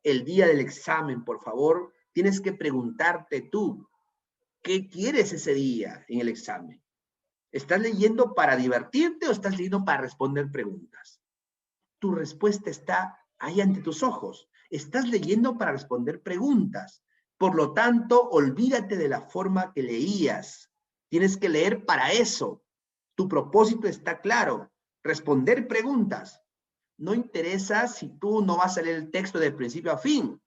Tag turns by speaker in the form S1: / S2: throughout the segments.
S1: el día del examen, por favor, tienes que preguntarte tú, ¿qué quieres ese día en el examen? ¿Estás leyendo para divertirte o estás leyendo para responder preguntas? Tu respuesta está ahí ante tus ojos. Estás leyendo para responder preguntas. Por lo tanto, olvídate de la forma que leías. Tienes que leer para eso. Tu propósito está claro. Responder preguntas. No interesa si tú no vas a leer el texto de principio a fin,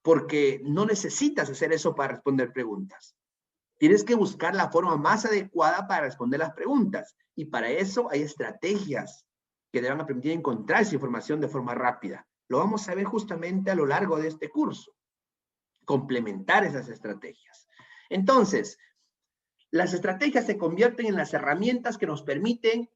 S1: porque no necesitas hacer eso para responder preguntas. Tienes que buscar la forma más adecuada para responder las preguntas. Y para eso hay estrategias que te van a permitir encontrar esa información de forma rápida. Lo vamos a ver justamente a lo largo de este curso. Complementar esas estrategias. Entonces, las estrategias se convierten en las herramientas que nos permiten,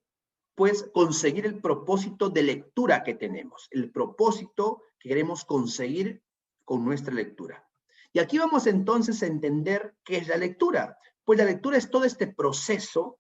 S1: pues, conseguir el propósito de lectura que tenemos. El propósito que queremos conseguir con nuestra lectura. Y aquí vamos entonces a entender qué es la lectura. Pues la lectura es todo este proceso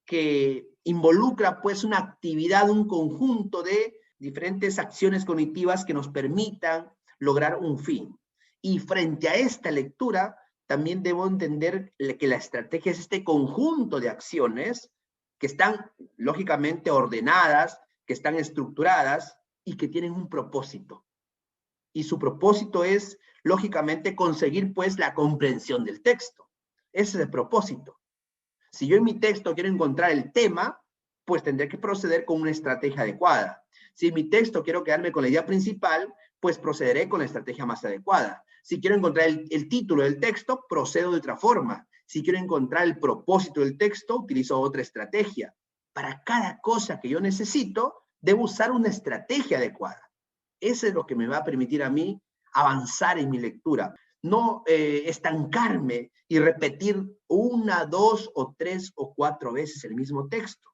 S1: que involucra pues una actividad, un conjunto de diferentes acciones cognitivas que nos permitan lograr un fin. Y frente a esta lectura, también debo entender que la estrategia es este conjunto de acciones que están lógicamente ordenadas, que están estructuradas y que tienen un propósito. Y su propósito es, lógicamente, conseguir pues la comprensión del texto. Ese es el propósito. Si yo en mi texto quiero encontrar el tema, pues tendré que proceder con una estrategia adecuada. Si en mi texto quiero quedarme con la idea principal, pues procederé con la estrategia más adecuada. Si quiero encontrar el título del texto, procedo de otra forma. Si quiero encontrar el propósito del texto, utilizo otra estrategia. Para cada cosa que yo necesito, debo usar una estrategia adecuada. Eso es lo que me va a permitir a mí avanzar en mi lectura. No estancarme y repetir una, dos o tres o cuatro veces el mismo texto.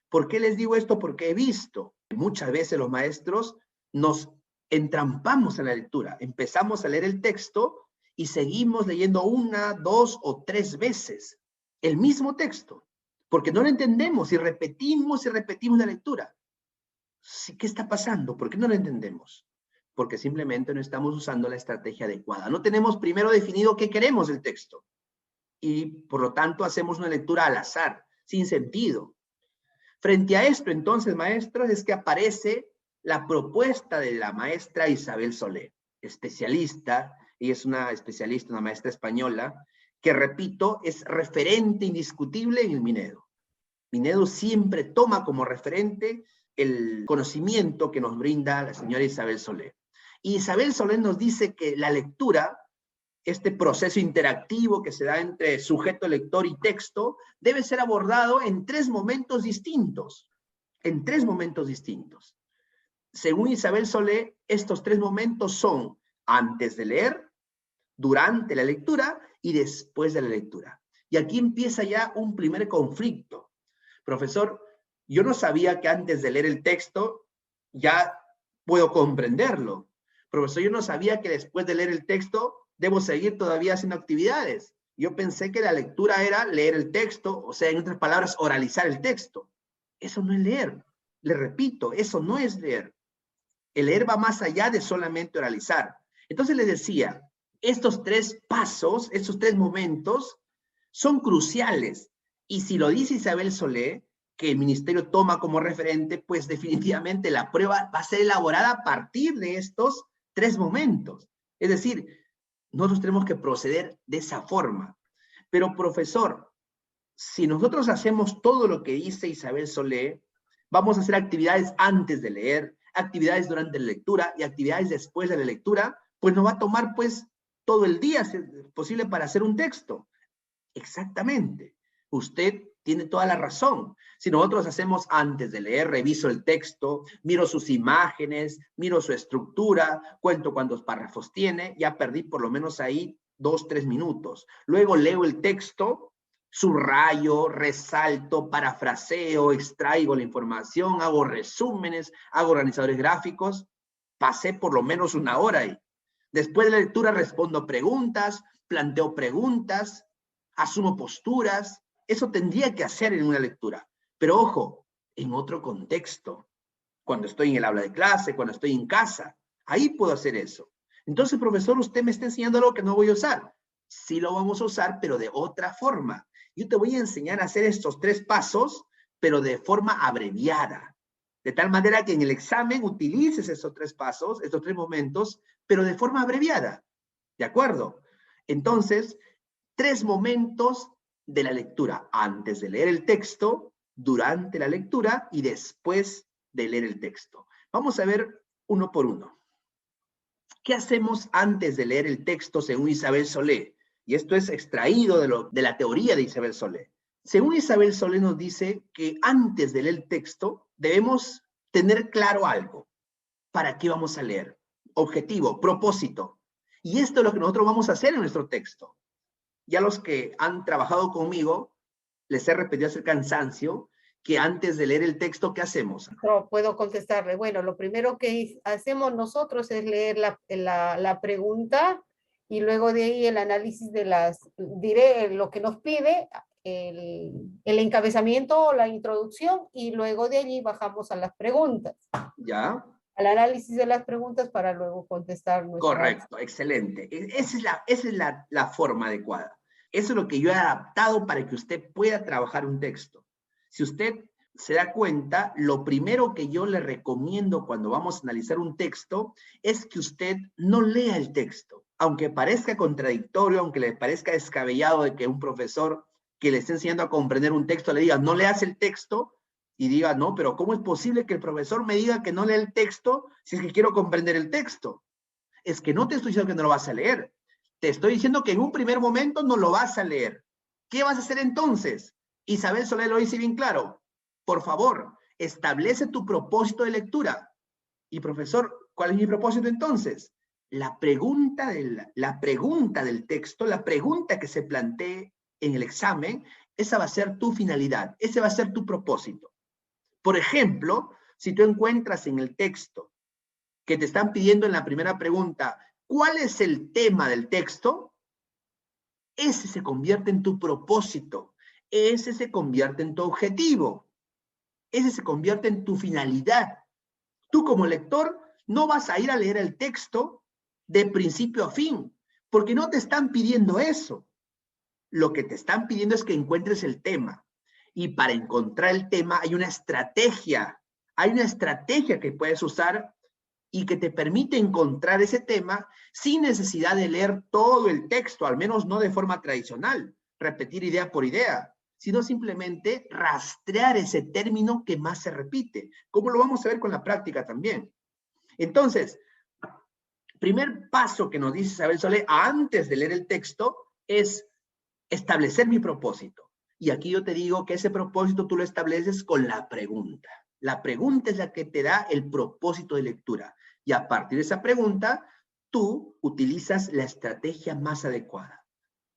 S1: ¿Por qué les digo esto? Porque he visto que muchas veces los maestros nos entrampamos en la lectura. Empezamos a leer el texto y seguimos leyendo una, dos o tres veces el mismo texto, porque no lo entendemos y repetimos la lectura. ¿Qué está pasando? ¿Por qué no lo entendemos? Porque simplemente no estamos usando la estrategia adecuada. No tenemos primero definido qué queremos del texto. Y por lo tanto hacemos una lectura al azar, sin sentido. Frente a esto, entonces, maestros, es que aparece la propuesta de la maestra Isabel Solé, especialista, y es una especialista, una maestra española, que, repito, es referente indiscutible en el Minedo. Minedo siempre toma como referente el conocimiento que nos brinda la señora Isabel Solé. Y Isabel Solé nos dice que la lectura, este proceso interactivo que se da entre sujeto, lector y texto, debe ser abordado en tres momentos distintos. En tres momentos distintos. Según Isabel Solé, estos tres momentos son antes de leer, durante la lectura y después de la lectura. Y aquí empieza ya un primer conflicto. Profesor, yo no sabía que antes de leer el texto ya puedo comprenderlo. Profesor, yo no sabía que después de leer el texto debo seguir todavía haciendo actividades. Yo pensé que la lectura era leer el texto, o sea, en otras palabras, oralizar el texto. Eso no es leer. Le repito, eso no es leer. El leer va más allá de solamente oralizar. Entonces les decía, estos tres pasos, estos tres momentos son cruciales. Y si lo dice Isabel Solé, que el ministerio toma como referente, pues definitivamente la prueba va a ser elaborada a partir de estos tres momentos. Es decir, nosotros tenemos que proceder de esa forma. Pero, profesor, si nosotros hacemos todo lo que dice Isabel Solé, vamos a hacer actividades antes de leer, actividades durante la lectura y actividades después de la lectura, pues nos va a tomar pues todo el día posible para hacer un texto. Exactamente. Usted tiene toda la razón. Si nosotros hacemos antes de leer, reviso el texto, miro sus imágenes, miro su estructura, cuento cuántos párrafos tiene, ya perdí por lo menos ahí 2, 3 minutos. Luego leo el texto, subrayo, resalto, parafraseo, extraigo la información, hago resúmenes, hago organizadores gráficos. Pasé por lo menos 1 hora ahí. Después de la lectura respondo preguntas, planteo preguntas, asumo posturas. Eso tendría que hacer en una lectura. Pero ojo, en otro contexto. Cuando estoy en el aula de clase, cuando estoy en casa. Ahí puedo hacer eso. Entonces, profesor, usted me está enseñando algo que no voy a usar. Sí lo vamos a usar, pero de otra forma. Yo te voy a enseñar a hacer estos 3 pasos, pero de forma abreviada. De tal manera que en el examen utilices esos 3 pasos, estos 3 momentos, pero de forma abreviada. ¿De acuerdo? Entonces, 3 momentos de la lectura. Antes de leer el texto, durante la lectura y después de leer el texto. Vamos a ver uno por uno. ¿Qué hacemos antes de leer el texto según Isabel Solé? Y esto es extraído de la teoría de Isabel Solé. Según Isabel Solé nos dice que antes de leer el texto debemos tener claro algo. ¿Para qué vamos a leer? Objetivo, propósito. Y esto es lo que nosotros vamos a hacer en nuestro texto. Ya los que han trabajado conmigo, les he repetido hasta el cansancio, que antes de leer el texto, ¿qué hacemos?
S2: No puedo contestarle. Bueno, lo primero que hacemos nosotros es leer la pregunta y luego de ahí el análisis de diré lo que nos pide, el encabezamiento o la introducción, y luego de allí bajamos a las preguntas.
S1: ¿Ya?
S2: Al análisis de las preguntas para luego contestar
S1: Correcto, excelente. Esa es la forma adecuada. Eso es lo que yo he adaptado para que usted pueda trabajar un texto. Si usted se da cuenta, lo primero que yo le recomiendo cuando vamos a analizar un texto es que usted no lea el texto. Aunque parezca contradictorio, aunque le parezca descabellado de que un profesor que le esté enseñando a comprender un texto le diga, no leas el texto, y diga, no, pero ¿cómo es posible que el profesor me diga que no lea el texto si es que quiero comprender el texto? Es que no te estoy diciendo que no lo vas a leer. Te estoy diciendo que en un primer momento no lo vas a leer. ¿Qué vas a hacer entonces? Isabel Soler lo dice bien claro. Por favor, establece tu propósito de lectura. Y profesor, ¿cuál es mi propósito entonces? La pregunta del texto, la pregunta que se plantee en el examen, esa va a ser tu finalidad, ese va a ser tu propósito. Por ejemplo, si tú encuentras en el texto que te están pidiendo en la primera pregunta, ¿cuál es el tema del texto? Ese se convierte en tu propósito, ese se convierte en tu objetivo, ese se convierte en tu finalidad. Tú como lector no vas a ir a leer el texto de principio a fin, porque no te están pidiendo eso. Lo que te están pidiendo es que encuentres el tema. Y para encontrar el tema hay una estrategia que puedes usar y que te permite encontrar ese tema sin necesidad de leer todo el texto, al menos no de forma tradicional, repetir idea por idea, sino simplemente rastrear ese término que más se repite, como lo vamos a ver con la práctica también. Entonces, primer paso que nos dice Isabel Solé antes de leer el texto es establecer mi propósito. Y aquí yo te digo que ese propósito tú lo estableces con la pregunta. La pregunta es la que te da el propósito de lectura. Y a partir de esa pregunta, tú utilizas la estrategia más adecuada.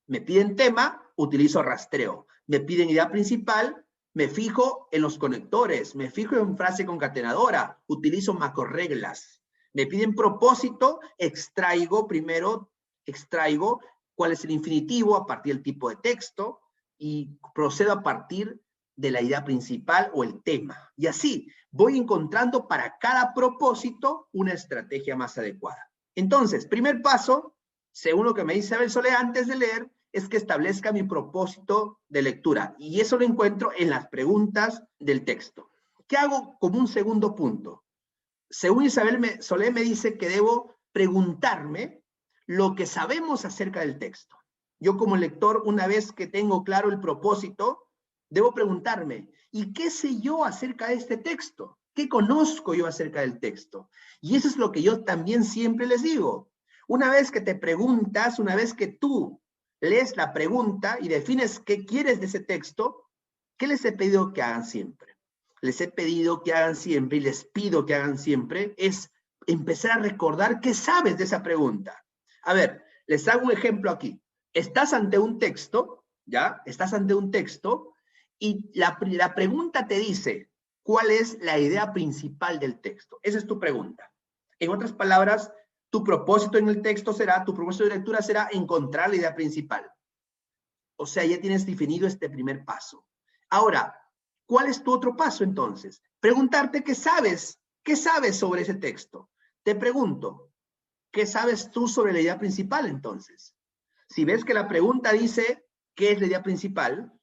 S1: Me piden tema, utilizo rastreo. Me piden idea principal, me fijo en los conectores. Me fijo en frase concatenadora, utilizo macroreglas. Me piden propósito, extraigo cuál es el infinitivo a partir del tipo de texto y procedo a partir de la idea principal o el tema. Y así voy encontrando para cada propósito una estrategia más adecuada. Entonces, primer paso, según lo que me dice Isabel Solé antes de leer, es que establezca mi propósito de lectura. Y eso lo encuentro en las preguntas del texto. ¿Qué hago como un segundo punto? Según Isabel Solé me dice que debo preguntarme lo que sabemos acerca del texto. Yo como lector, una vez que tengo claro el propósito, debo preguntarme, ¿y qué sé yo acerca de este texto? ¿Qué conozco yo acerca del texto? Y eso es lo que yo también siempre les digo. Una vez que te preguntas, una vez que tú lees la pregunta y defines qué quieres de ese texto, ¿qué les he pedido que hagan siempre? Les he pedido que hagan siempre y les pido que hagan siempre es empezar a recordar qué sabes de esa pregunta. A ver, les hago un ejemplo aquí. Estás ante un texto, ¿ya? Estás ante un texto y la pregunta te dice, ¿cuál es la idea principal del texto? Esa es tu pregunta. En otras palabras, tu propósito en el texto será, tu propósito de lectura será encontrar la idea principal. O sea, ya tienes definido este primer paso. Ahora, ¿cuál es tu otro paso entonces? Preguntarte qué sabes sobre ese texto. Te pregunto, ¿qué sabes tú sobre la idea principal entonces? Si ves que la pregunta dice, ¿qué es la idea principal?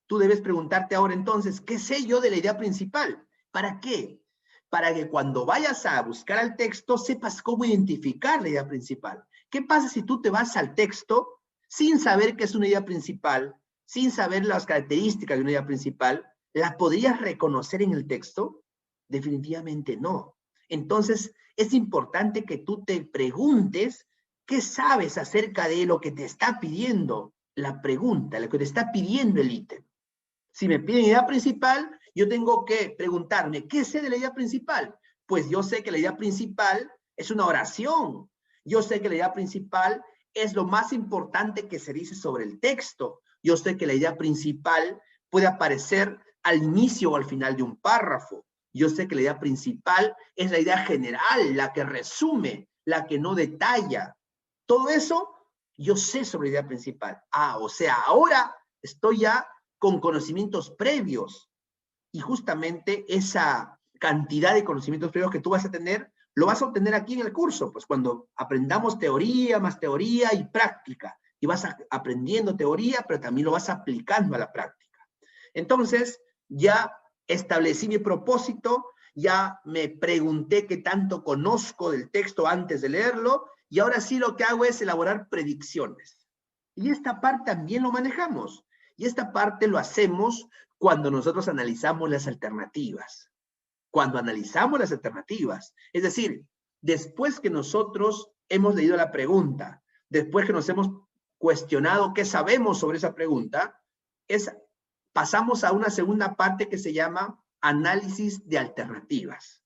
S1: Tú debes preguntarte ahora entonces, ¿qué sé yo de la idea principal? ¿Para qué? Para que cuando vayas a buscar al texto sepas cómo identificar la idea principal. ¿Qué pasa si tú te vas al texto sin saber qué es una idea principal, sin saber las características de una idea principal? ¿La podrías reconocer en el texto? Definitivamente no. Entonces, es importante que tú te preguntes qué sabes acerca de lo que te está pidiendo la pregunta, lo que te está pidiendo el ítem. Si me piden idea principal, yo tengo que preguntarme, ¿qué sé de la idea principal? Pues yo sé que la idea principal es una oración. Yo sé que la idea principal es lo más importante que se dice sobre el texto. Yo sé que la idea principal puede aparecer al inicio o al final de un párrafo. Yo sé que la idea principal es la idea general, la que resume, la que no detalla. Todo eso yo sé sobre la idea principal. O sea, ahora estoy ya con conocimientos previos. Y justamente esa cantidad de conocimientos previos que tú vas a tener, lo vas a obtener aquí en el curso, pues cuando aprendamos teoría, más teoría y práctica. Y vas aprendiendo teoría, pero también lo vas aplicando a la práctica. Entonces, ya establecí mi propósito, ya me pregunté qué tanto conozco del texto antes de leerlo, y ahora sí lo que hago es elaborar predicciones. Y esta parte también lo manejamos. Y esta parte lo hacemos cuando nosotros analizamos las alternativas. Cuando analizamos las alternativas. Es decir, después que nosotros hemos leído la pregunta, después que nos hemos cuestionado qué sabemos sobre esa pregunta, pasamos a una segunda parte que se llama análisis de alternativas.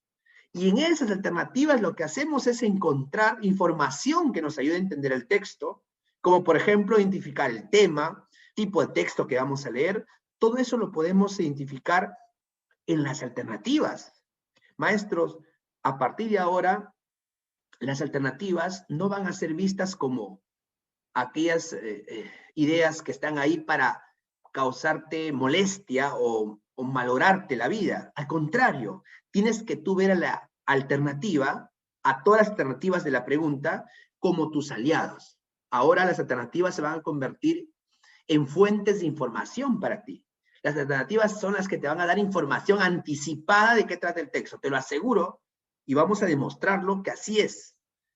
S1: Y en esas alternativas lo que hacemos es encontrar información que nos ayude a entender el texto, como por ejemplo identificar el tema, tipo de texto que vamos a leer. Todo eso lo podemos identificar en las alternativas. Maestros, a partir de ahora, las alternativas no van a ser vistas como aquellas ideas que están ahí para causarte molestia o malograrte la vida. Al contrario, tienes que tú ver a la alternativa, a todas las alternativas de la pregunta, como tus aliados. Ahora las alternativas se van a convertir en fuentes de información para ti. Las alternativas son las que te van a dar información anticipada de qué trata el texto, te lo aseguro, y vamos a demostrarlo que así es.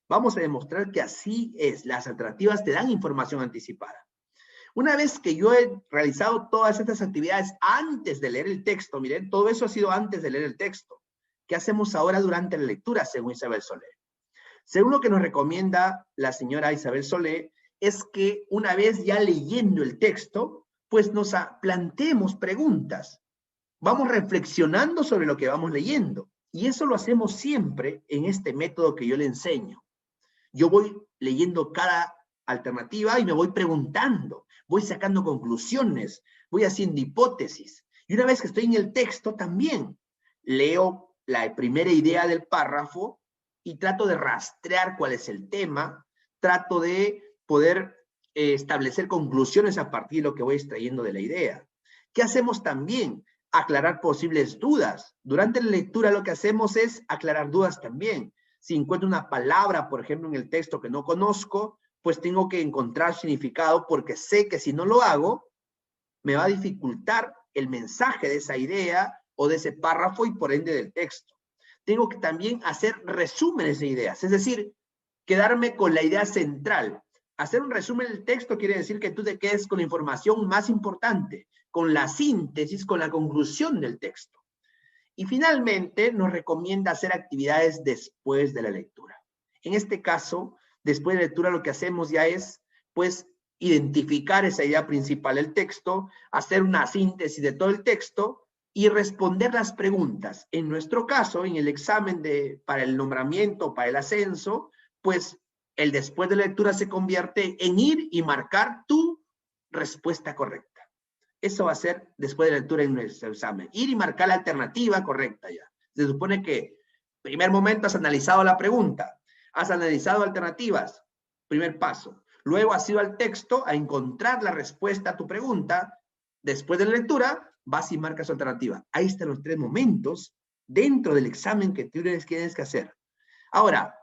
S1: Vamos a demostrar que así es. Las alternativas te dan información anticipada. Una vez que yo he realizado todas estas actividades antes de leer el texto, miren, todo eso ha sido antes de leer el texto. ¿Qué hacemos ahora durante la lectura, según Isabel Solé? Según lo que nos recomienda la señora Isabel Solé, es que una vez ya leyendo el texto, pues nos planteemos preguntas. Vamos reflexionando sobre lo que vamos leyendo. Y eso lo hacemos siempre en este método que yo le enseño. Yo voy leyendo cada alternativa y me voy preguntando, voy sacando conclusiones, voy haciendo hipótesis. Y una vez que estoy en el texto también, leo la primera idea del párrafo y trato de rastrear cuál es el tema, trato de poder establecer conclusiones a partir de lo que voy extrayendo de la idea. ¿Qué hacemos también? Aclarar posibles dudas. Durante la lectura lo que hacemos es aclarar dudas también. Si encuentro una palabra, por ejemplo, en el texto que no conozco, pues tengo que encontrar significado porque sé que si no lo hago, me va a dificultar el mensaje de esa idea o de ese párrafo y por ende del texto. Tengo que también hacer resúmenes de ideas, es decir, quedarme con la idea central. Hacer un resumen del texto quiere decir que tú te quedes con la información más importante, con la síntesis, con la conclusión del texto. Y finalmente nos recomienda hacer actividades después de la lectura. En este caso, después de la lectura lo que hacemos ya es, pues, identificar esa idea principal del texto, hacer una síntesis de todo el texto y responder las preguntas. En nuestro caso, en el examen para el nombramiento, para el ascenso, pues el después de la lectura se convierte en ir y marcar tu respuesta correcta. Eso va a ser después de la lectura en nuestro examen. Ir y marcar la alternativa correcta ya. Se supone que, primer momento, has analizado la pregunta, has analizado alternativas, primer paso. Luego has ido al texto a encontrar la respuesta a tu pregunta. Después de la lectura, vas y marcas tu alternativa. Ahí están los 3 momentos dentro del examen que tú tienes que hacer. Ahora,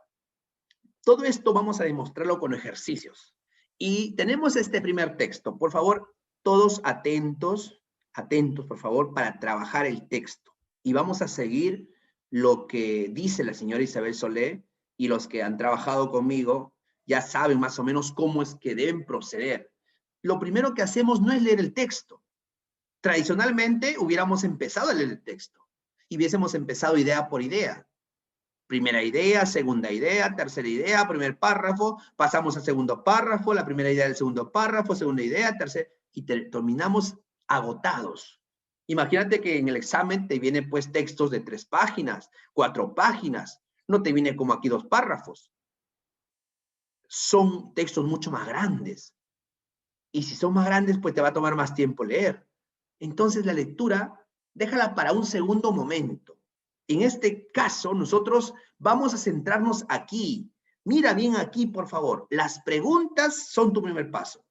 S1: Todo esto vamos a demostrarlo con ejercicios. Y tenemos este primer texto. Por favor, todos atentos, atentos, por favor, para trabajar el texto. Y vamos a seguir lo que dice la señora Isabel Solé, y los que han trabajado conmigo ya saben más o menos cómo es que deben proceder. Lo primero que hacemos no es leer el texto. Tradicionalmente hubiéramos empezado a leer el texto y hubiésemos empezado idea por idea. Primera idea, segunda idea, tercera idea, primer párrafo, pasamos al segundo párrafo, la primera idea del segundo párrafo, segunda idea, tercera, y terminamos agotados. Imagínate que en el examen te vienen pues textos de 3 páginas, 4 páginas, no te viene como aquí 2 párrafos. Son textos mucho más grandes. Y si son más grandes, pues te va a tomar más tiempo leer. Entonces la lectura, déjala para un segundo momento. En este caso, nosotros vamos a centrarnos aquí. Mira bien aquí, por favor. Las preguntas son tu primer paso.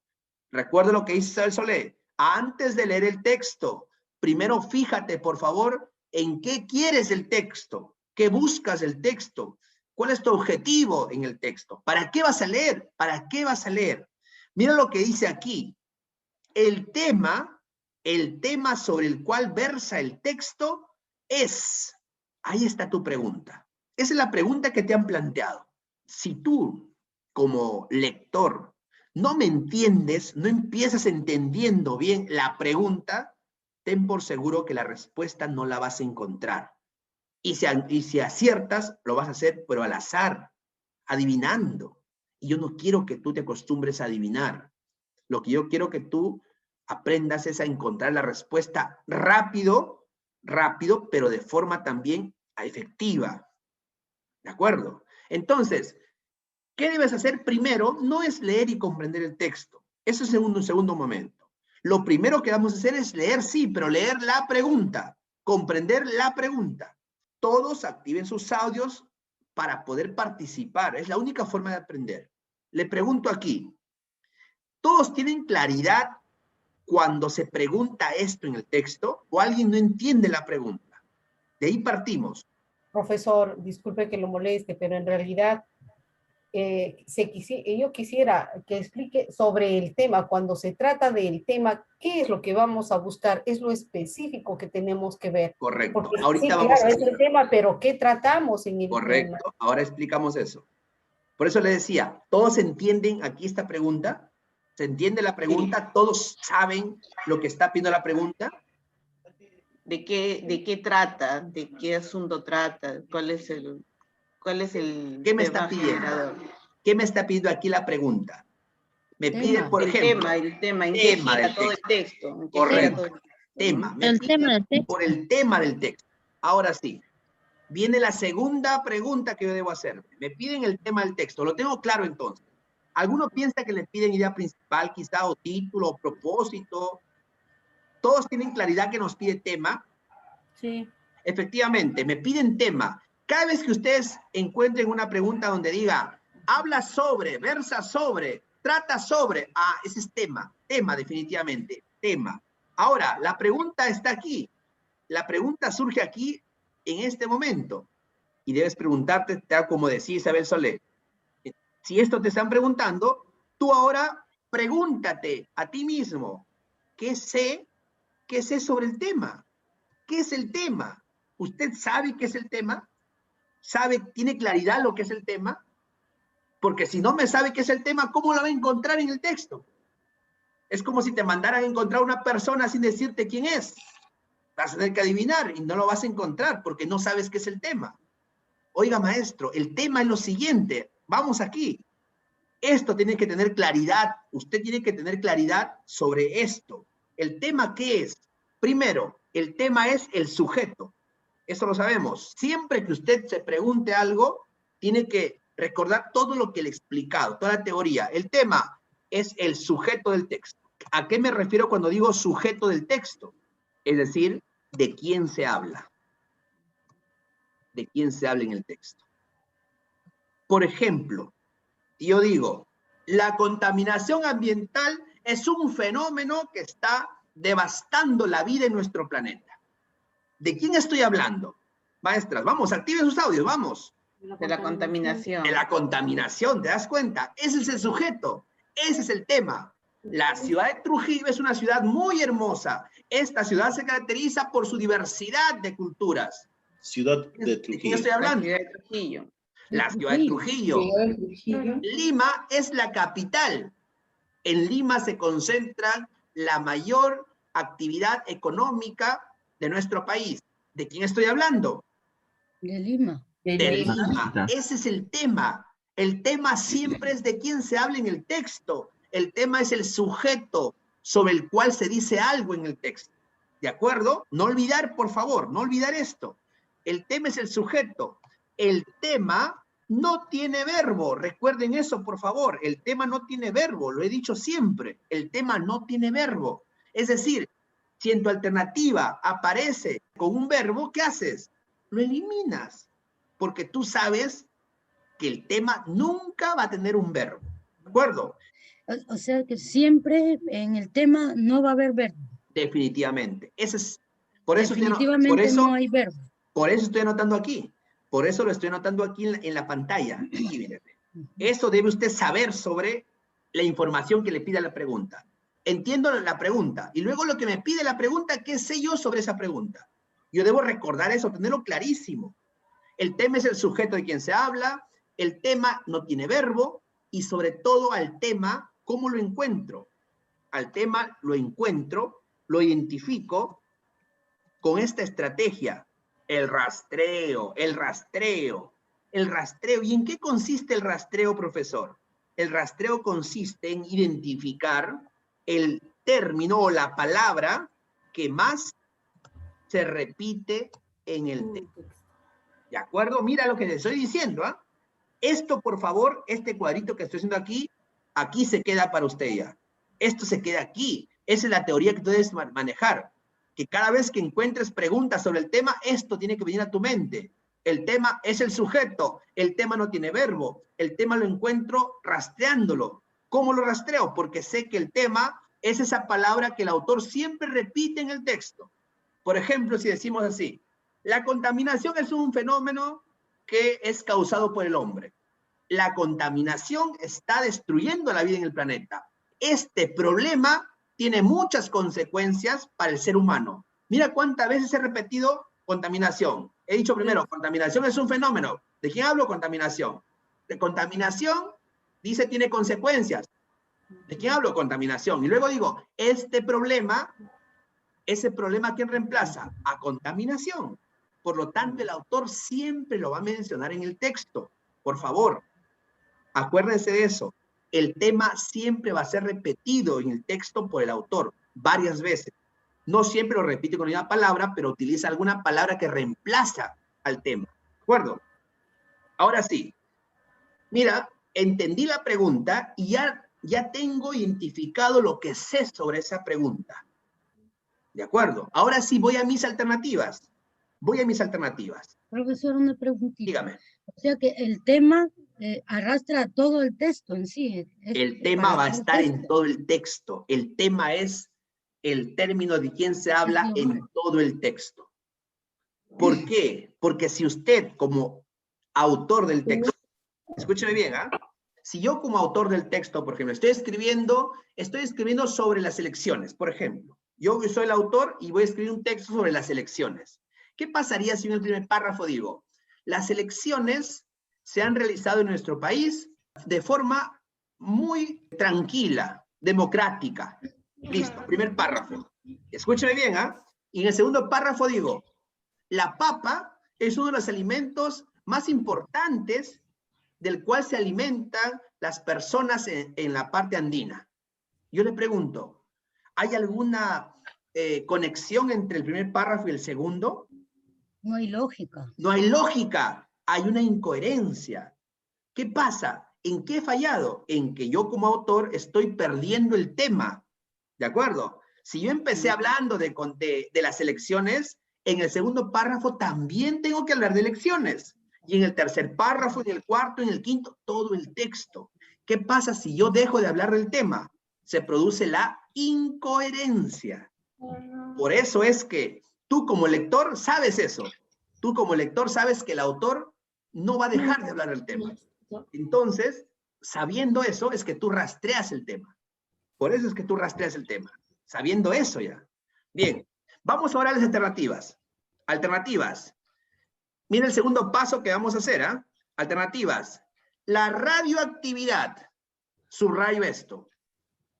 S1: Recuerda lo que dice Isabel Solé. Antes de leer el texto, primero fíjate, por favor, en qué quieres el texto, qué buscas el texto, cuál es tu objetivo en el texto, para qué vas a leer, para qué vas a leer. Mira lo que dice aquí. El tema sobre el cual versa el texto es... Ahí está tu pregunta. Esa es la pregunta que te han planteado. Si tú, como lector, no me entiendes, no empiezas entendiendo bien la pregunta, ten por seguro que la respuesta no la vas a encontrar. Y si aciertas, lo vas a hacer, pero al azar, adivinando. Y yo no quiero que tú te acostumbres a adivinar. Lo que yo quiero que tú aprendas es a encontrar la respuesta rápido, pero de forma también efectiva. ¿De acuerdo? Entonces, ¿qué debes hacer primero? No es leer y comprender el texto. Eso es un segundo momento. Lo primero que vamos a hacer es leer, sí, pero leer la pregunta, comprender la pregunta. Todos activen sus audios para poder participar. Es la única forma de aprender. Le pregunto aquí, ¿todos tienen claridad cuando se pregunta esto en el texto o alguien no entiende la pregunta? De ahí partimos.
S2: Profesor, disculpe que lo moleste, pero en realidad yo quisiera que explique sobre el tema. Cuando se trata del tema, ¿qué es lo que vamos a buscar? Es lo específico que tenemos que ver.
S1: Correcto.
S2: Porque
S1: Ahorita
S2: sí,
S1: vamos
S2: claro,
S1: a
S2: es el tema, pero ¿qué tratamos en el
S1: Correcto.
S2: tema?
S1: Ahora explicamos eso. Por eso le decía, ¿todos entienden aquí esta pregunta? ¿Se entiende la pregunta?
S3: Sí.
S1: ¿Todos saben lo que está pidiendo la pregunta?
S3: ¿De qué trata? ¿De qué asunto trata? ¿Cuál es el
S1: ¿Qué me
S3: tema
S1: está pidiendo?
S3: generador?
S1: ¿Qué me está pidiendo aquí la pregunta? Me pide, por ejemplo,
S3: El tema, ¿en qué
S1: tema
S3: gira
S1: del
S3: todo el
S1: texto.
S3: texto? ¿En qué gira
S1: Correcto.
S3: todo el texto?
S1: Tema. Me
S4: El
S1: pide
S4: tema del texto.
S1: por el tema del texto. Ahora sí, viene la segunda pregunta que yo debo hacer. Me piden el tema del texto. Lo tengo claro entonces. Algunos piensan que le piden idea principal, quizá, o título, o propósito. Todos tienen claridad que nos pide tema.
S4: Sí.
S1: Efectivamente, me piden tema. Cada vez que ustedes encuentren una pregunta donde diga, habla sobre, versa sobre, trata sobre, ese es tema. Tema, definitivamente. Tema. Ahora, la pregunta está aquí. La pregunta surge aquí en este momento. Y debes preguntarte, tal como decía Isabel Solé, si esto te están preguntando, tú ahora pregúntate a ti mismo, ¿qué sé sobre el tema? ¿Qué es el tema? ¿Usted sabe qué es el tema? ¿Tiene claridad lo que es el tema? Porque si no me sabe qué es el tema, ¿cómo lo va a encontrar en el texto? Es como si te mandaran a encontrar una persona sin decirte quién es. Vas a tener que adivinar y no lo vas a encontrar porque no sabes qué es el tema. Oiga, maestro, el tema es lo siguiente. Vamos aquí. Esto tiene que tener claridad. Usted tiene que tener claridad sobre esto. ¿El tema qué es? Primero, el tema es el sujeto. Eso lo sabemos. Siempre que usted se pregunte algo, tiene que recordar todo lo que le he explicado, toda la teoría. El tema es el sujeto del texto. ¿A qué me refiero cuando digo sujeto del texto? Es decir, ¿de quién se habla? ¿De quién se habla en el texto? Por ejemplo, yo digo, la contaminación ambiental es un fenómeno que está devastando la vida en nuestro planeta. ¿De quién estoy hablando? Maestras, vamos, activen sus audios, vamos.
S3: De la contaminación.
S1: De la contaminación, ¿te das cuenta? Ese es el sujeto, ese es el tema. La ciudad de Trujillo es una ciudad muy hermosa. Esta ciudad se caracteriza por su diversidad de culturas.
S4: Ciudad de
S1: ¿De quién
S4: Trujillo.
S1: estoy hablando?
S3: La ciudad de Trujillo.
S1: La ciudad de Trujillo. Lima es la capital. En Lima se concentra la mayor actividad económica de nuestro país. ¿De quién estoy hablando?
S5: De Lima.
S1: De Lima. Ese es el tema. El tema siempre es de quién se habla en el texto. El tema es el sujeto sobre el cual se dice algo en el texto. ¿De acuerdo? No olvidar, por favor, no olvidar esto. El tema es el sujeto. El tema no tiene verbo. Recuerden eso, por favor. El tema no tiene verbo. Lo he dicho siempre. El tema no tiene verbo. Es decir, si en tu alternativa aparece con un verbo, ¿qué haces? Lo eliminas. Porque tú sabes que el tema nunca va a tener un verbo. ¿De acuerdo?
S5: O sea que siempre en el tema no va a haber verbo.
S1: Definitivamente. Ese es, por eso
S5: Definitivamente no hay verbo.
S1: Por eso estoy anotando aquí. Por eso lo estoy anotando aquí en la pantalla. Aquí, miren. Eso debe usted saber sobre la información que le pide la pregunta. Entiendo la pregunta. Y luego lo que me pide la pregunta, ¿qué sé yo sobre esa pregunta? Yo debo recordar eso, tenerlo clarísimo. El tema es el sujeto de quien se habla. El tema no tiene verbo. Y sobre todo al tema, ¿cómo lo encuentro? Al tema lo encuentro, lo identifico con esta estrategia. El rastreo, el rastreo, el rastreo. ¿Y en qué consiste el rastreo, profesor? El rastreo consiste en identificar el término o la palabra que más se repite en el texto. ¿De acuerdo? Mira lo que le estoy diciendo, ¿ah? Esto, por favor, este cuadrito que estoy haciendo aquí, aquí se queda para usted ya. Esto se queda aquí. Esa es la teoría que tú debes manejar. Que cada vez que encuentres preguntas sobre el tema, esto tiene que venir a tu mente. El tema es el sujeto. El tema no tiene verbo. El tema lo encuentro rastreándolo. ¿Cómo lo rastreo? Porque sé que el tema es esa palabra que el autor siempre repite en el texto. Por ejemplo, si decimos así, la contaminación es un fenómeno que es causado por el hombre. La contaminación está destruyendo la vida en el planeta. Este problema tiene muchas consecuencias para el ser humano. Mira cuántas veces he repetido contaminación. He dicho primero, contaminación es un fenómeno. ¿De quién hablo? Contaminación. De contaminación, dice, tiene consecuencias. ¿De quién hablo? Contaminación. Y luego digo, este problema, ese problema, ¿quién reemplaza? A contaminación. Por lo tanto, el autor siempre lo va a mencionar en el texto. Por favor, acuérdense de eso. El tema siempre va a ser repetido en el texto por el autor varias veces. No siempre lo repite con una palabra, pero utiliza alguna palabra que reemplaza al tema. ¿De acuerdo? Ahora sí. Mira, entendí la pregunta y ya tengo identificado lo que sé sobre esa pregunta. ¿De acuerdo? Ahora sí voy a mis alternativas. Voy a mis alternativas.
S5: Profesor, una preguntita.
S1: Dígame.
S5: O sea que el tema arrastra todo el texto en sí.
S1: El tema va a estar en todo el texto. El tema es el término de quién se habla en todo el texto. ¿Por qué? Porque si usted como autor del texto, escúcheme bien, ¿ah? Si yo como autor del texto, por ejemplo, estoy escribiendo sobre las elecciones, por ejemplo. Yo soy el autor y voy a escribir un texto sobre las elecciones. ¿Qué pasaría si en el primer párrafo digo, las elecciones se han realizado en nuestro país de forma muy tranquila, democrática? Listo, primer párrafo. Escúcheme bien, ¿ah? Y en el segundo párrafo digo, la papa es uno de los alimentos más importantes del cual se alimentan las personas en la parte andina. Yo le pregunto, ¿hay alguna conexión entre el primer párrafo y el segundo?
S5: No hay lógica.
S1: No hay lógica, hay una incoherencia. ¿Qué pasa? ¿En qué he fallado? En que yo como autor estoy perdiendo el tema. ¿De acuerdo? Si yo empecé hablando de las elecciones, en el segundo párrafo también tengo que hablar de elecciones. Y en el tercer párrafo, en el cuarto, en el quinto, todo el texto. ¿Qué pasa si yo dejo de hablar del tema? Se produce la incoherencia. Por eso es que tú como lector sabes eso. Tú como lector sabes que el autor no va a dejar de hablar del tema. Entonces, sabiendo eso, es que tú rastreas el tema. Por eso es que tú rastreas el tema. Sabiendo eso ya. Bien, vamos ahora a las alternativas. Alternativas. Mira el segundo paso que vamos a hacer, ¿ah? Alternativas. La radioactividad. Subrayo esto.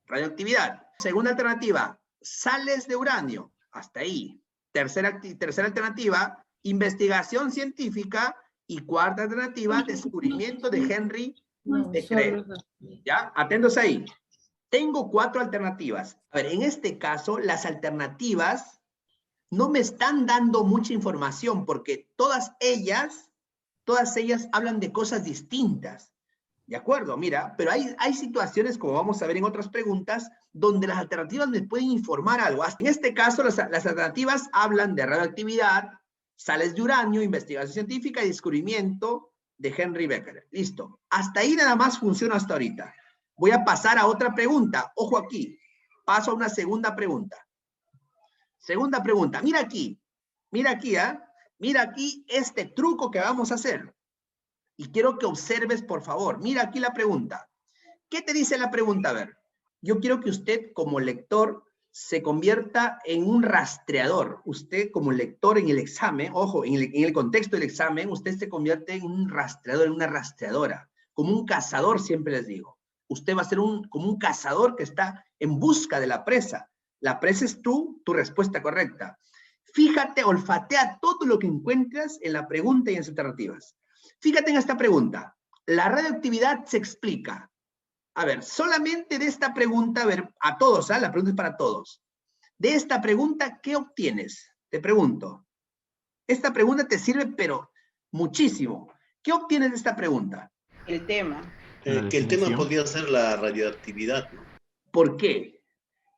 S1: Radioactividad. Segunda alternativa, sales de uranio. Hasta ahí. Tercera alternativa, investigación científica. Y cuarta alternativa, descubrimiento de Henry Becquerel. ¿Ya? Atentos ahí. Tengo 4 alternativas. A ver, en este caso, las alternativas no me están dando mucha información porque todas ellas hablan de cosas distintas. ¿De acuerdo? Mira, pero hay situaciones, como vamos a ver en otras preguntas, donde las alternativas me pueden informar algo. En este caso, las alternativas hablan de radioactividad, sales de uranio, investigación científica y descubrimiento de Henry Becquerel. Listo. Hasta ahí nada más funciona hasta ahorita. Voy a pasar a otra pregunta. Ojo aquí. Paso a una segunda pregunta. Segunda pregunta. Mira aquí. Mira aquí, ¿ah? Mira aquí este truco que vamos a hacer. Y quiero que observes, por favor. Mira aquí la pregunta. ¿Qué te dice la pregunta? A ver, yo quiero que usted como lector se convierta en un rastreador. Usted como lector en el examen, ojo, en el contexto del examen, usted se convierte en un rastreador, en una rastreadora. Como un cazador, siempre les digo. Usted va a ser como un cazador que está en busca de la presa. La presa es tu respuesta correcta. Fíjate, olfatea todo lo que encuentras en la pregunta y en sus alternativas. Fíjate en esta pregunta. La radioactividad se explica. A ver, solamente de esta pregunta, a ver, a todos, ¿ah? La pregunta es para todos. De esta pregunta, ¿qué obtienes? Te pregunto. Esta pregunta te sirve, pero muchísimo. ¿Qué obtienes de esta pregunta?
S3: El tema.
S4: Que el tema podría ser la radioactividad, ¿no?
S1: ¿Por qué?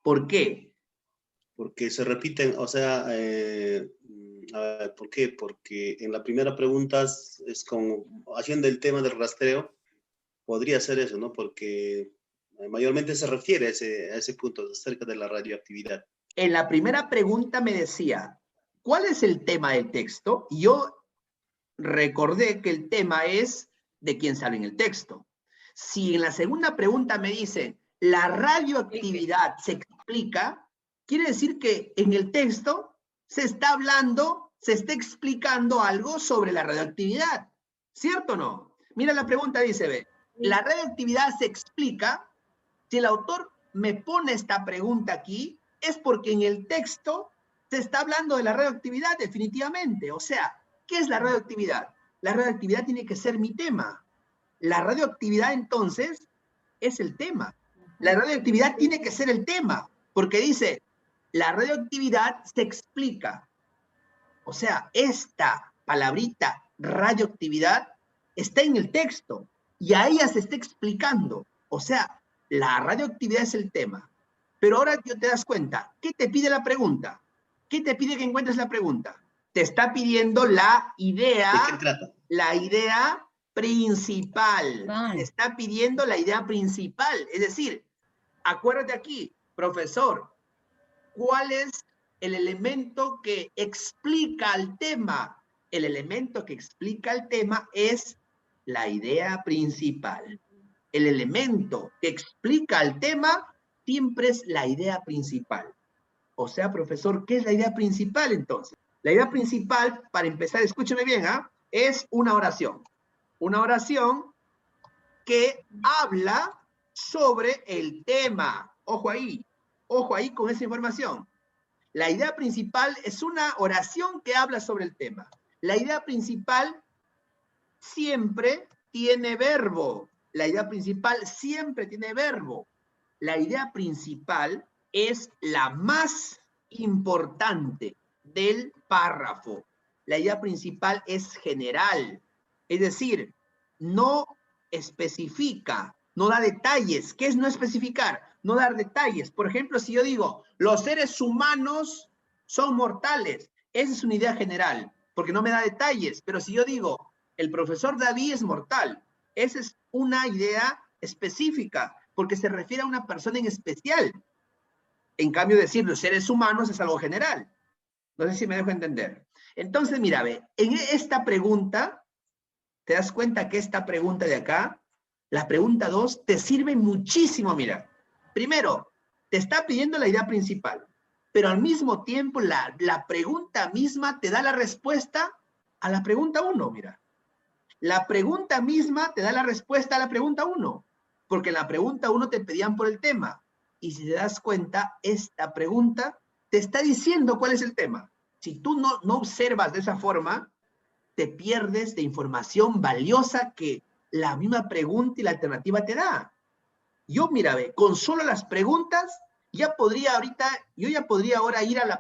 S1: ¿Por qué?
S4: Porque se repiten, o sea, a ver, ¿por qué? Porque en la primera pregunta es como, haciendo el tema del rastreo, podría ser eso, ¿no? Porque mayormente se refiere a ese punto, acerca de la radioactividad.
S1: En la primera pregunta me decía, ¿cuál es el tema del texto? Y yo recordé que el tema es de quién sale en el texto. Si en la segunda pregunta me dice, la radioactividad se explica, quiere decir que en el texto se está hablando, se está explicando algo sobre la radioactividad. ¿Cierto o no? Mira la pregunta, dice, ve, la radioactividad se explica. Si el autor me pone esta pregunta aquí, es porque en el texto se está hablando de la radioactividad definitivamente. O sea, ¿qué es la radioactividad? La radioactividad tiene que ser mi tema. La radioactividad, entonces, es el tema. La radioactividad tiene que ser el tema, porque dice, la radioactividad se explica. O sea, esta palabrita radioactividad está en el texto y a ella se está explicando. O sea, la radioactividad es el tema. Pero ahora te das cuenta, ¿qué te pide la pregunta? ¿Qué te pide que encuentres la pregunta? Te está pidiendo la idea.
S4: ¿De qué trata?
S1: La idea principal. Te está pidiendo la idea principal. Es decir, acuérdate aquí, profesor, ¿cuál es el elemento que explica el tema? El elemento que explica el tema es la idea principal. El elemento que explica el tema siempre es la idea principal. O sea, profesor, ¿qué es la idea principal entonces? La idea principal, para empezar, escúcheme bien, es una oración. Una oración que habla sobre el tema. Ojo ahí con esa información. La idea principal es una oración que habla sobre el tema. La idea principal siempre tiene verbo. La idea principal siempre tiene verbo. La idea principal es la más importante del párrafo. La idea principal es general. Es decir, no especifica, no da detalles. ¿Qué es no especificar? No dar detalles. Por ejemplo, si yo digo, los seres humanos son mortales, esa es una idea general, porque no me da detalles. Pero si yo digo, el profesor David es mortal, esa es una idea específica, porque se refiere a una persona en especial. En cambio, decir los seres humanos es algo general. No sé si me dejo entender. Entonces, mira, ve, en esta pregunta, ¿Te das cuenta que esta pregunta de acá, la pregunta 2, te sirve muchísimo, mira? Primero, te está pidiendo la idea principal, pero al mismo tiempo la pregunta misma te da la respuesta a la pregunta 1, mira. La pregunta misma te da la respuesta a la pregunta 1, porque en la pregunta 1 te pedían por el tema. Y si te das cuenta, esta pregunta te está diciendo cuál es el tema. Si tú no observas de esa forma, te pierdes de información valiosa que la misma pregunta y la alternativa te da. Yo, mira, ve, con solo las preguntas, yo ya podría ahora ir a la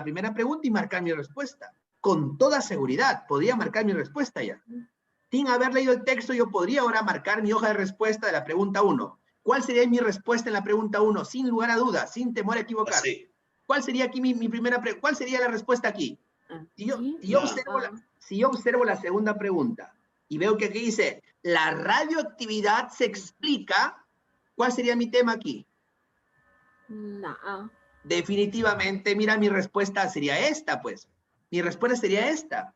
S1: primera pregunta y marcar mi respuesta. Con toda seguridad, podría marcar mi respuesta ya. Sin haber leído el texto, yo podría ahora marcar mi hoja de respuesta de la pregunta 1. ¿Cuál sería mi respuesta en la pregunta 1? Sin lugar a dudas, sin temor a equivocar.
S4: Sí.
S1: ¿Cuál sería aquí mi primera pregunta? ¿Cuál sería la respuesta aquí? Si yo observo la segunda pregunta y veo que aquí dice, la radioactividad se explica, ¿cuál sería mi tema aquí?
S6: No.
S1: Definitivamente, mira, mi respuesta sería esta, pues. Mi respuesta sería esta.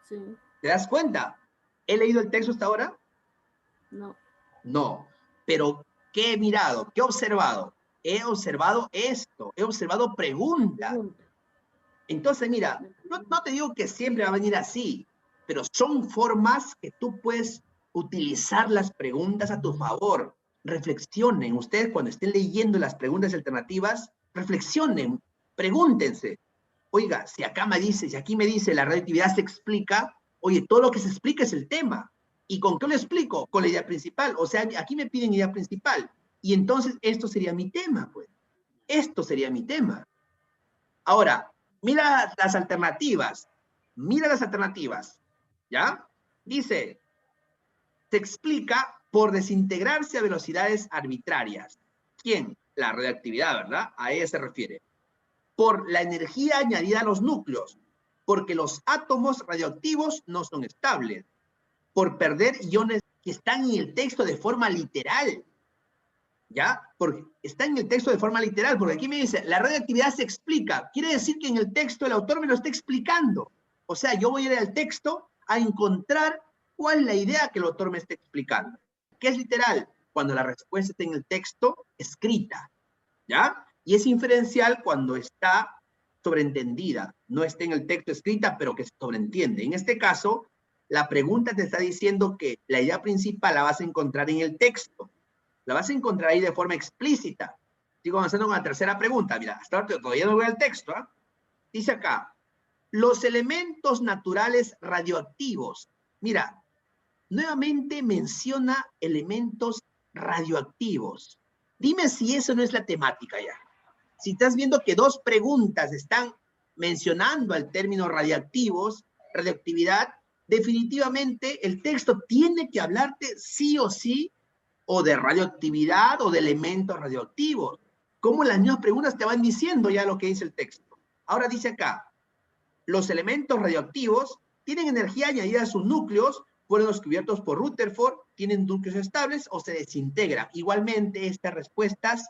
S6: Sí.
S1: ¿Te das cuenta? ¿He leído el texto hasta ahora?
S6: No.
S1: No. Pero, ¿qué he mirado? ¿Qué he observado? He observado esto. He observado preguntas. Entonces, mira, no te digo que siempre va a venir así, pero son formas que tú puedes utilizar las preguntas a tu favor. Reflexionen. Ustedes cuando estén leyendo las preguntas alternativas, reflexionen, pregúntense. Oiga, si aquí me dice la radioactividad se explica, oye, todo lo que se explica es el tema. ¿Y con qué lo explico? Con la idea principal. O sea, aquí me piden idea principal. Y entonces esto sería mi tema, pues. Esto sería mi tema. Ahora, mira las alternativas. Mira las alternativas. ¿Ya? Dice, se explica por desintegrarse a velocidades arbitrarias. ¿Quién? La radioactividad, ¿verdad? A ella se refiere. Por la energía añadida a los núcleos, porque los átomos radioactivos no son estables, por perder iones que están en el texto de forma literal, ¿ya? Porque está en el texto de forma literal, porque aquí me dice, la radioactividad se explica, quiere decir que en el texto el autor me lo está explicando, o sea, yo voy a ir al texto a encontrar cuál es la idea que el autor me está explicando. ¿Qué es literal? Cuando la respuesta está en el texto escrita, ¿ya? Y es inferencial cuando está sobreentendida, no está en el texto escrita, pero que se sobreentiende. En este caso, la pregunta te está diciendo que la idea principal la vas a encontrar en el texto. La vas a encontrar ahí de forma explícita. Sigo avanzando con la tercera pregunta. Mira, hasta ahora todavía no voy al texto. ¿Eh? Dice acá, los elementos naturales radioactivos. Mira, nuevamente menciona elementos radioactivos. Dime si eso no es la temática ya. Si estás viendo que dos preguntas están mencionando el término radioactividad, definitivamente el texto tiene que hablarte sí o sí o de radioactividad o de elementos radioactivos. Como las mismas preguntas te van diciendo ya lo que dice el texto. Ahora dice acá, los elementos radioactivos tienen energía añadida a sus núcleos, fueron descubiertos por Rutherford, tienen núcleos estables o se desintegran. Igualmente, estas respuestas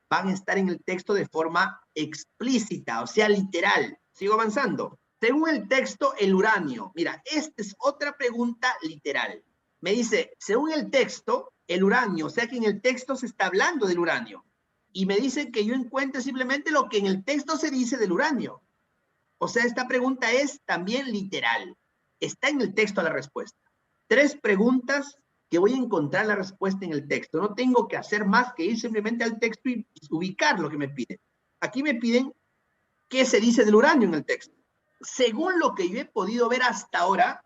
S1: van a estar en el texto de forma explícita, o sea, literal. Sigo avanzando. Según el texto, el uranio. Mira, esta es otra pregunta literal. Me dice, según el texto, el uranio, o sea que en el texto se está hablando del uranio. Y me dice que yo encuentre simplemente lo que en el texto se dice del uranio. O sea, esta pregunta es también literal. Está en el texto la respuesta. 3 preguntas que voy a encontrar la respuesta en el texto. No tengo que hacer más que ir simplemente al texto y ubicar lo que me piden. Aquí me piden qué se dice del uranio en el texto. Según lo que yo he podido ver hasta ahora,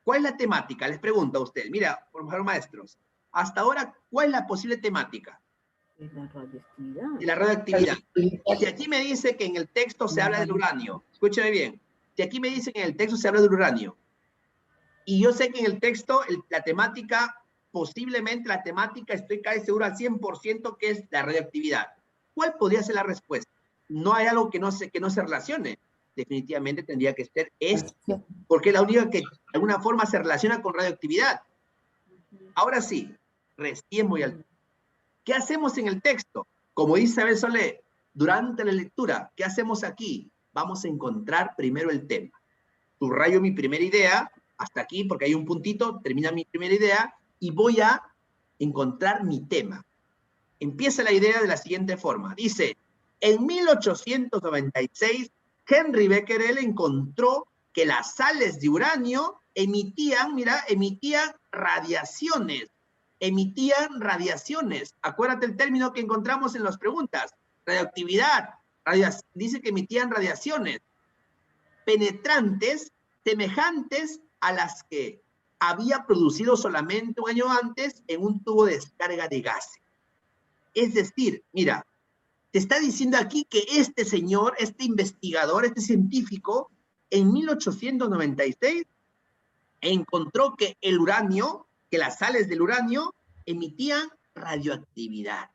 S1: ¿cuál es la temática? Les pregunto a ustedes. Mira, por favor, maestros. Hasta ahora, ¿cuál es la posible temática?
S6: Es la radioactividad.
S1: Y la radioactividad. Si aquí me dice que en el texto se habla del uranio, escúcheme bien. Si aquí me dice que en el texto se habla del uranio, y yo sé que en el texto la temática, posiblemente la temática, estoy casi seguro al 100% que es la radioactividad. ¿Cuál podría ser la respuesta? No hay algo que no se relacione. Definitivamente tendría que ser esto, porque es la única que de alguna forma se relaciona con radioactividad. Ahora sí, recién voy al... ¿Qué hacemos en el texto? Como dice Isabel Solé, durante la lectura, ¿qué hacemos aquí? Vamos a encontrar primero el tema. Subrayo mi primera idea hasta aquí, porque hay un puntito, termina mi primera idea, y voy a encontrar mi tema. Empieza la idea de la siguiente forma. Dice, en 1896, Henry Becquerel encontró que las sales de uranio emitían radiaciones. Emitían radiaciones. Acuérdate el término que encontramos en las preguntas. Radioactividad. Dice que emitían radiaciones penetrantes, semejantes a las que había producido solamente un año antes en un tubo de descarga de gases. Es decir, mira, te está diciendo aquí que este señor, este investigador, este científico, en 1896 encontró que el uranio, que las sales del uranio emitían radioactividad.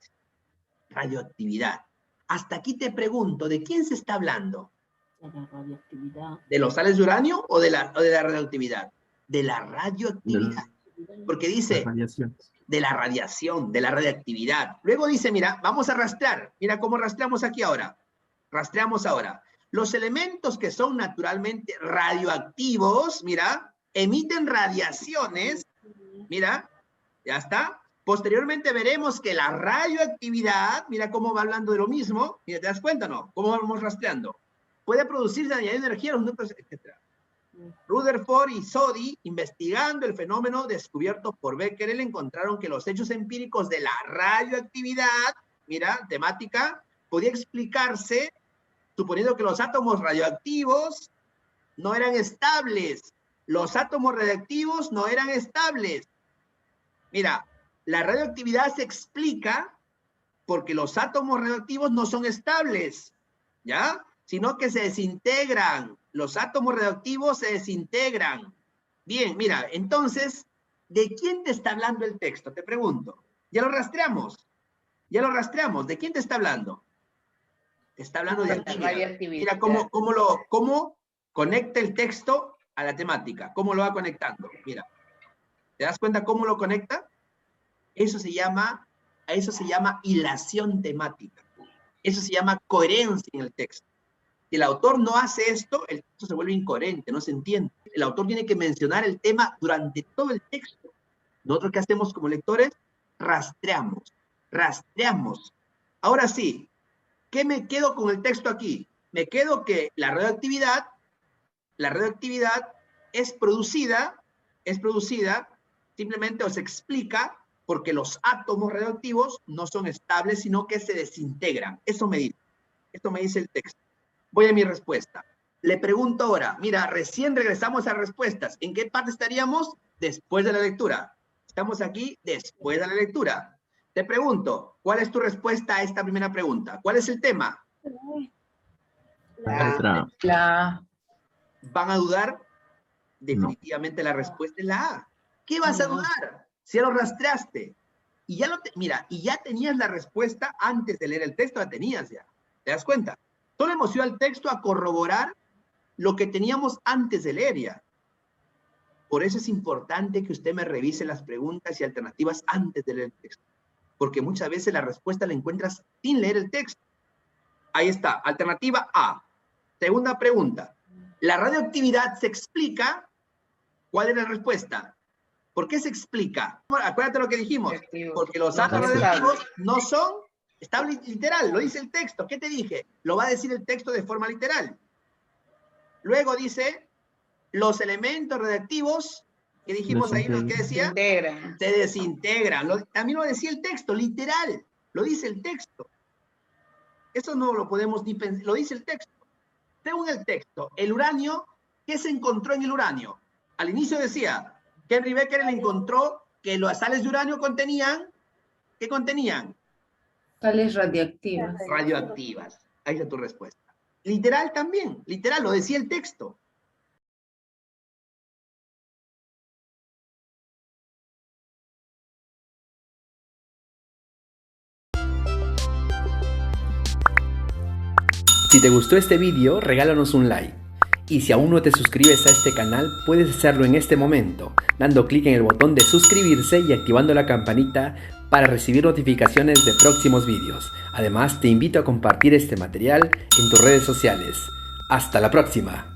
S1: Radioactividad. Hasta aquí te pregunto, ¿de quién se está hablando?
S6: De la radioactividad.
S1: ¿De los sales de uranio o de la radioactividad? De la radioactividad. Porque dice de la radiación, de la radioactividad. Luego dice, mira, vamos a rastrear. Mira cómo rastreamos aquí ahora. Rastreamos ahora. Los elementos que son naturalmente radioactivos, mira, emiten radiaciones. Mira, ya está. Posteriormente veremos que la radioactividad, mira cómo va hablando de lo mismo. Mira, ¿te das cuenta o no? ¿Cómo vamos rastreando? Puede producirse añadiendo energía a los núcleos, etc. Rutherford y Soddy, investigando el fenómeno descubierto por Becquerel, encontraron que los hechos empíricos de la radioactividad, mira, temática, podía explicarse suponiendo que los átomos radioactivos no eran estables. Los átomos radioactivos no eran estables. Mira, la radioactividad se explica porque los átomos radioactivos no son estables, ¿ya? Sino que se desintegran. Los átomos radioactivos se desintegran. Bien, mira, entonces, ¿de quién te está hablando el texto? Te pregunto. Ya lo rastreamos. Ya lo rastreamos. ¿De quién te está hablando? Te está hablando de actividad. Mira cómo conecta el texto a la temática. ¿Cómo lo va conectando? Mira. ¿Te das cuenta cómo lo conecta? Eso se llama hilación temática. Eso se llama coherencia en el texto. Si el autor no hace esto, el texto se vuelve incoherente, no se entiende. El autor tiene que mencionar el tema durante todo el texto. Nosotros, ¿qué hacemos como lectores? Rastreamos. Ahora sí, ¿qué me quedo con el texto aquí? Me quedo que la radioactividad es producida, simplemente os explica porque los átomos radioactivos no son estables, sino que se desintegran. Eso me dice el texto. Voy a mi respuesta. Le pregunto ahora, mira, recién regresamos a respuestas. ¿En qué parte estaríamos? Después de la lectura. Estamos aquí después de la lectura. Te pregunto, ¿cuál es tu respuesta a esta primera pregunta? ¿Cuál es el tema?
S7: La.
S1: ¿Van a dudar? Definitivamente la respuesta es la A. ¿Qué vas a dudar? Si ya lo rastreaste. Y ya y ya tenías la respuesta antes de leer el texto, la tenías ya. ¿Te das cuenta? Solo hemos ido al texto a corroborar lo que teníamos antes de leer ya. Por eso es importante que usted me revise las preguntas y alternativas antes de leer el texto. Porque muchas veces la respuesta la encuentras sin leer el texto. Ahí está, alternativa A. Segunda pregunta. ¿La radioactividad se explica? ¿Cuál es la respuesta? ¿Por qué se explica? Acuérdate lo que dijimos. Porque los átomos radioactivos no son estables, literal, lo dice el texto. ¿Qué te dije? Lo va a decir el texto de forma literal. Luego dice, los elementos radioactivos, que dijimos ahí, ¿qué decía? Se desintegran. También lo decía el texto, literal. Lo dice el texto. Eso no lo podemos ni pensar, lo dice el texto. Según el texto, el uranio, ¿qué se encontró en el uranio? Al inicio decía, Henry Becquerel encontró que las sales de uranio contenían, ¿qué contenían?
S7: Sales radioactivas.
S1: Radioactivas. Ahí está tu respuesta. Literal también, literal, lo decía el texto.
S8: Si te gustó este vídeo, regálanos un like. Y si aún no te suscribes a este canal, puedes hacerlo en este momento, dando clic en el botón de suscribirse y activando la campanita para recibir notificaciones de próximos vídeos. Además, te invito a compartir este material en tus redes sociales. ¡Hasta la próxima!